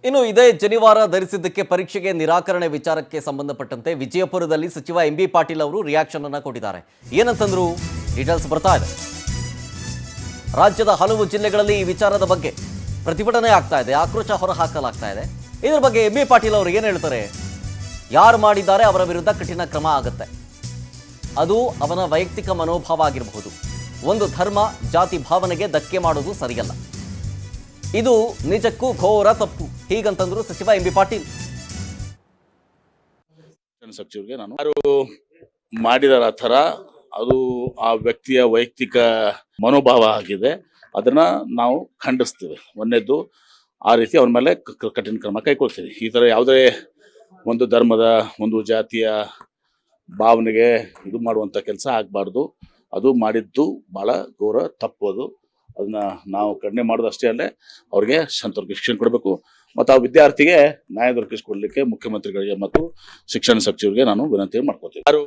ಇನ್ನು ಇದೇ ಶನಿವಾರ ಧರಿಸಿದ್ದಕ್ಕೆ ಪರೀಕ್ಷೆಗೆ ನಿರಾಕರಣೆ ವಿಚಾರಕ್ಕೆ ಸಂಬಂಧಪಟ್ಟಂತೆ ವಿಜಯಪುರದಲ್ಲಿ ಸಚಿವ ಎಂಬಿ ಪಾಟೀಲ್ ಅವರು ರಿಯಾಕ್ಷನ್ ಅನ್ನು ಕೊಟ್ಟಿದ್ದಾರೆ. ಏನಂತಂದ್ರು ಡೀಟೇಲ್ಸ್ ಬರ್ತಾ ಇದೆ. ರಾಜ್ಯದ ಹಲವು ಜಿಲ್ಲೆಗಳಲ್ಲಿ ಈ ವಿಚಾರದ ಬಗ್ಗೆ ಪ್ರತಿಭಟನೆ ಆಗ್ತಾ ಇದೆ, ಆಕ್ರೋಶ ಹೊರಹಾಕಲಾಗ್ತಾ ಇದೆ. ಇದರ ಬಗ್ಗೆ ಎಂಬಿ ಪಾಟೀಲ್ ಅವರು ಏನು ಹೇಳ್ತಾರೆ? ಯಾರು ಮಾಡಿದ್ದಾರೆ ಅವರ ವಿರುದ್ಧ ಕಠಿಣ ಕ್ರಮ ಆಗುತ್ತೆ. ಅದು ಅವನ ವೈಯಕ್ತಿಕ ಮನೋಭಾವ ಆಗಿರಬಹುದು. ಒಂದು ಧರ್ಮ ಜಾತಿ ಭಾವನೆಗೆ ಧಕ್ಕೆ ಮಾಡೋದು ಸರಿಯಲ್ಲ. ಇದು ನಿಜಕ್ಕೂ ಘೋರ ತಪ್ಪು ಹೀಗಂತಂದ್ರು ಸಚಿವ ಎಂಬಿ ಪಾಟೀಲ್. ಸಚಿವರಿಗೆ ನಾನು ಯಾರು ಮಾಡಿದಾರ ಆ ಥರ ಅದು ಆ ವ್ಯಕ್ತಿಯ ವೈಯಕ್ತಿಕ ಮನೋಭಾವ ಆಗಿದೆ. ಅದನ್ನ ನಾವು ಖಂಡಿಸ್ತೀವಿ. ಒಂದನೇದ್ದು ಆ ರೀತಿ ಅವನ ಮೇಲೆ ಕಠಿಣ ಕ್ರಮ ಕೈಗೊಳ್ತೀವಿ. ಈ ಥರ ಯಾವುದೇ ಒಂದು ಧರ್ಮದ ಒಂದು ಜಾತಿಯ ಭಾವನೆಗೆ ಇದು ಮಾಡುವಂಥ ಕೆಲಸ ಆಗಬಾರ್ದು. ಅದು ಮಾಡಿದ್ದು ಭಾಳ ಘೋರ ತಪ್ಪು. ಅದನ್ನ ನಾವು ಖಂಡನೆ ಮಾಡೋದು ಅಷ್ಟೇ ಅಲ್ಲೇ ಅವ್ರಿಗೆ ಶಿಕ್ಷಣ ಕೊಡಬೇಕು ಮತ್ತು ಆ ವಿದ್ಯಾರ್ಥಿಗೆ ನ್ಯಾಯ ದೊರಕಿಸಿಕೊಡ್ಲಿಕ್ಕೆ ಮುಖ್ಯಮಂತ್ರಿಗಳಿಗೆ ಮತ್ತು ಶಿಕ್ಷಣ ಸಚಿವರಿಗೆ ನಾನು ವಿನಂತಿ ಮಾಡ್ಕೋತೀನಿ. ಯಾರು